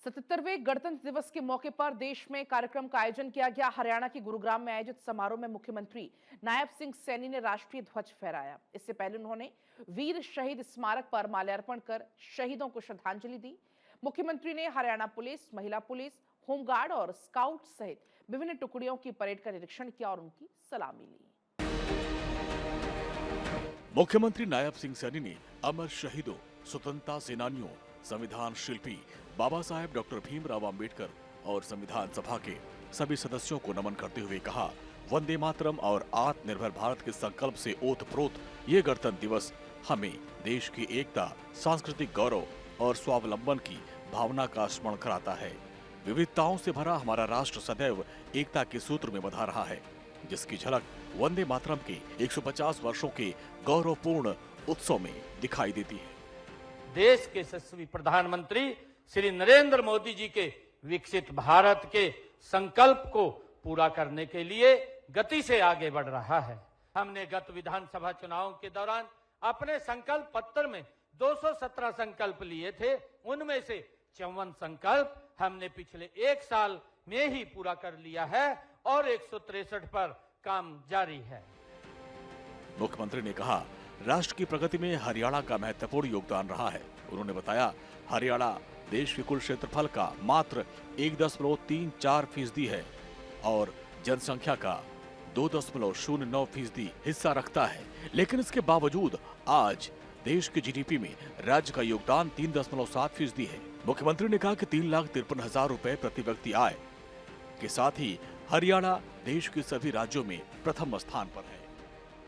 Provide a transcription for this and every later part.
77वें गणतंत्र दिवस के मौके पर देश में कार्यक्रम का आयोजन किया गया। हरियाणा के गुरुग्राम में आयोजित समारोह में मुख्यमंत्री नायब सिंह सैनी ने राष्ट्रीय ध्वज फहराया। इससे पहले उन्होंने वीर शहीद स्मारक पर माल्यार्पण कर शहीदों को श्रद्धांजलि दी। मुख्यमंत्री ने हरियाणा पुलिस, महिला पुलिस, होमगार्ड और स्काउट सहित विभिन्न टुकड़ियों की परेड का निरीक्षण किया और उनकी सलामी ली। मुख्यमंत्री नायब सिंह सैनी ने अमर शहीदों, स्वतंत्रता सेनानियों, संविधान शिल्पी बाबा साहेब डॉक्टर भीमराव अंबेडकर और संविधान सभा के सभी सदस्यों को नमन करते हुए कहा, वंदे मातरम और आत्मनिर्भर भारत के संकल्प से ओतप्रोत ये गणतंत्र दिवस हमें देश की एकता, सांस्कृतिक गौरव और स्वावलंबन की भावना का स्मरण कराता है। विविधताओं से भरा हमारा राष्ट्र सदैव एकता के सूत्र में बंधा रहा है, जिसकी झलक वंदे मातरम के 150 वर्षों के गौरवपूर्ण उत्सव में दिखाई देती है। देश के यशस्वी प्रधानमंत्री श्री नरेंद्र मोदी जी के विकसित भारत के संकल्प को पूरा करने के लिए गति से आगे बढ़ रहा है। हमने गत विधानसभा चुनावों के दौरान अपने संकल्प पत्र में 217 संकल्प लिए थे। उनमें से 54 संकल्प हमने पिछले एक साल में ही पूरा कर लिया है और 163 पर काम जारी है। मुख्यमंत्री ने कहा, राष्ट्र की प्रगति में हरियाणा का महत्वपूर्ण योगदान रहा है। उन्होंने बताया, हरियाणा देश के कुल क्षेत्रफल का मात्र 1.34% है और जनसंख्या का 2.09% हिस्सा रखता है, लेकिन इसके बावजूद आज देश के जीडीपी में राज्य का योगदान 3.7% है। मुख्यमंत्री ने कहा कि 3,53,000 रुपए प्रति व्यक्ति आय के साथ ही हरियाणा देश के सभी राज्यों में प्रथम स्थान पर है।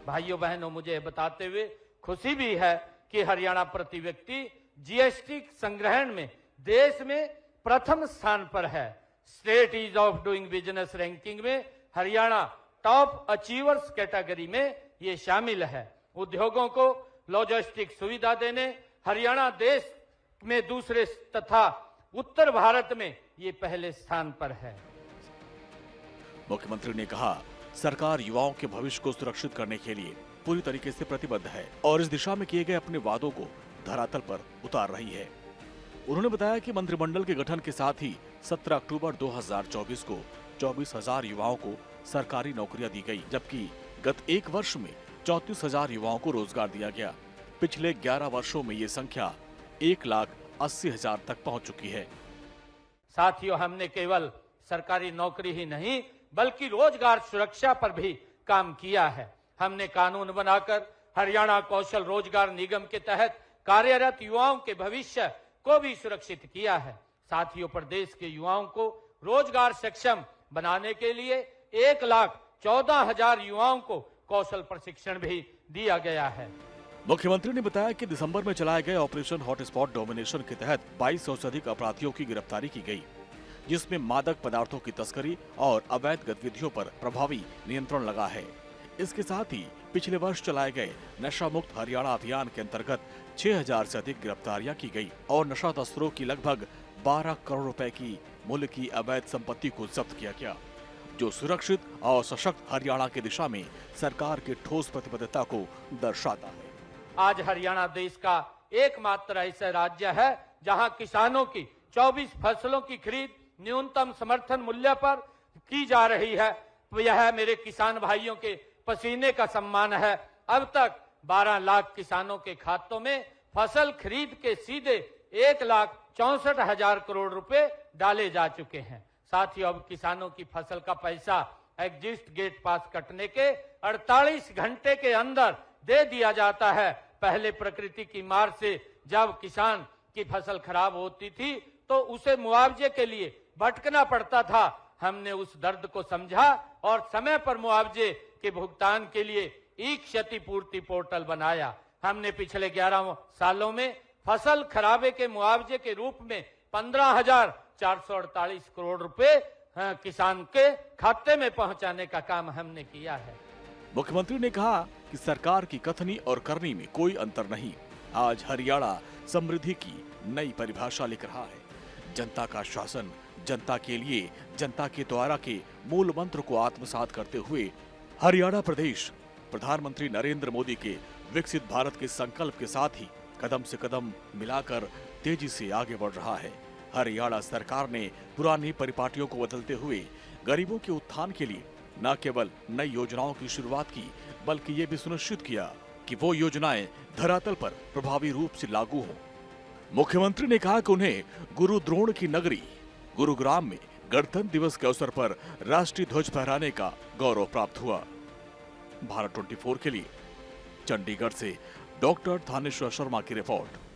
भाइयों बहनों, मुझे बताते हुए खुशी भी है कि हरियाणा प्रति व्यक्ति जीएसटी संग्रहण में देश में प्रथम स्थान पर है। State ease of doing business ranking में हरियाणा टॉप अचीवर्स कैटेगरी में ये शामिल है। उद्योगों को लॉजिस्टिक सुविधा देने हरियाणा देश में दूसरे तथा उत्तर भारत में ये पहले स्थान पर है। मुख्यमंत्री ने कहा, सरकार युवाओं के भविष्य को सुरक्षित करने के लिए पूरी तरीके से प्रतिबद्ध है और इस दिशा में किए गए अपने वादों को धरातल पर उतार रही है। उन्होंने बताया कि मंत्रिमंडल के गठन के साथ ही 17 अक्टूबर 2024 को 24,000 युवाओं को सरकारी नौकरियां दी गई, जबकि गत एक वर्ष में 34,000 युवाओं को रोजगार दिया गया। पिछले 11 वर्षों में ये संख्या 1,80,000 तक पहुंच चुकी है। साथियों, हमने केवल सरकारी नौकरी ही नहीं बल्कि रोजगार सुरक्षा पर भी काम किया है। हमने कानून बनाकर हरियाणा कौशल रोजगार निगम के तहत कार्यरत युवाओं के भविष्य को भी सुरक्षित किया है। साथियों, प्रदेश के युवाओं को रोजगार सक्षम बनाने के लिए 1,14,000 युवाओं को कौशल प्रशिक्षण भी दिया गया है। मुख्यमंत्री ने बताया कि दिसंबर में चलाए गए ऑपरेशन हॉटस्पॉट डोमिनेशन के तहत 2200 से अधिक अपराधियों की गिरफ्तारी की गई, जिसमें मादक पदार्थों की तस्करी और अवैध गतिविधियों पर प्रभावी नियंत्रण लगा है। इसके साथ ही पिछले वर्ष चलाए गए नशा मुक्त हरियाणा अभियान के अंतर्गत 6,000 से अधिक गिरफ्तारियां की गई और नशा तस्करों की लगभग 12 करोड़ रुपए की मूल्य की अवैध संपत्ति को जब्त किया गया, जो सुरक्षित और सशक्त हरियाणा की दिशा में सरकार की ठोस प्रतिबद्धता को दर्शाता है। आज हरियाणा देश का एकमात्र ऐसा राज्य है जहां किसानों की 24 फसलों की खरीद न्यूनतम समर्थन मूल्य पर की जा रही है। यह मेरे किसान भाइयों के पसीने का सम्मान है। अब तक 12 लाख किसानों के खातों में फसल खरीद के सीधे 1,64,000 करोड़ रुपए डाले जा चुके हैं। साथ ही अब किसानों की फसल का पैसा एग्जिस्ट गेट पास कटने के 48 घंटे के अंदर दे दिया जाता है। पहले प्रकृति की मार से जब किसान की फसल खराब होती थी तो उसे मुआवजे के लिए भटकना पड़ता था। हमने उस दर्द को समझा और समय पर मुआवजे के भुगतान के लिए ई क्षतिपूर्ति पोर्टल बनाया। हमने पिछले 11 सालों में फसल खराबे के मुआवजे के रूप में 15,448 करोड़ रुपए किसान के खाते में पहुंचाने का काम हमने किया है। मुख्यमंत्री ने कहा कि सरकार की कथनी और करनी में कोई अंतर नहीं। आज हरियाणा समृद्धि की नई परिभाषा लिख रहा है। जनता का शासन, जनता के लिए, जनता के द्वारा के मूल मंत्र को आत्मसात करते हुए हरियाणा प्रदेश प्रधानमंत्री नरेंद्र मोदी के विकसित भारत के संकल्प के साथ ही कदम से कदम मिलाकर तेजी से आगे बढ़ रहा है। हरियाणा सरकार ने पुरानी परिपाटियों को बदलते हुए गरीबों के उत्थान के लिए न केवल नई योजनाओं की शुरुआत की, बल्कि ये भी सुनिश्चित किया कि वो योजनाएं धरातल पर प्रभावी रूप से लागू हों। मुख्यमंत्री ने कहा कि उन्हें गुरु द्रोण की नगरी गुरुग्राम में गणतंत्र दिवस के अवसर पर राष्ट्रीय ध्वज फहराने का गौरव प्राप्त हुआ। भारत 24 के लिए चंडीगढ़ से डॉक्टर थानेश्वर शर्मा की रिपोर्ट।